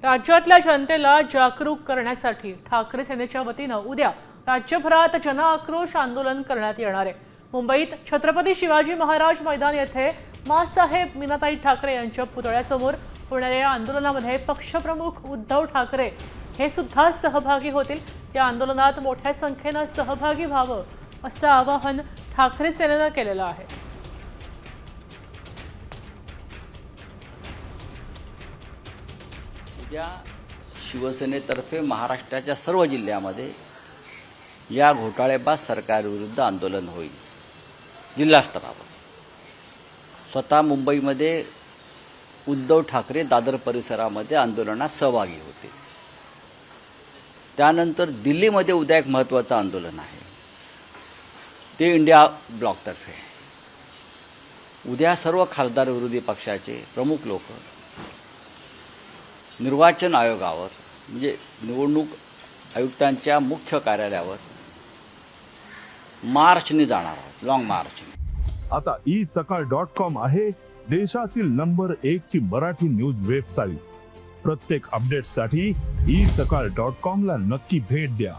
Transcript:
राज्यातल्या जनतेला जागरूक करण्यासाठी ठाकरे सेनेच्या वतीनं उद्या राज्यभरात जनआक्रोश आंदोलन करण्यात येणार आहे। मुंबईत छत्रपती शिवाजी महाराज मैदान येथे माँसाहेब मीनाताई ठाकरे यांच्या पुतळ्यासमोर होणाऱ्या या आंदोलनामध्ये पक्षप्रमुख उद्धव ठाकरे हे सुद्धा सहभागी होतील। या आंदोलनात मोठ्या संख्येने सहभागी व्हावं असं आवाहन ठाकरे सेनेनं केलेलं आहे। उद्या शिवसेनेतर्फे महाराष्ट्राच्या सर्व जिल्ह्यामध्ये या घोटाळेबाज सरकारविरुद्ध आंदोलन होईल। जिल्हा स्तरावर स्वतः मुंबईमध्ये उद्धव ठाकरे दादर परिसरामध्ये आंदोलनात सहभागी होते। त्यानंतर दिल्लीमध्ये उद्या एक महत्त्वाचं आंदोलन आहे, ते इंडिया ब्लॉकतर्फे। उद्या सर्व खासदार विरोधी पक्षाचे प्रमुख लोक निर्वाचन आयोगावर म्हणजे निवडणूक आयुक्तांच्या मुख्य कार्यालयावर मार्चने जाणार आहोत, लॉंग मार्चने। आता isakal.com आहे देशातील नंबर 1 ची मराठी न्यूज वेबसाईट। प्रत्येक अपडेटसाठी isakal.com ला नक्की भेट द्या।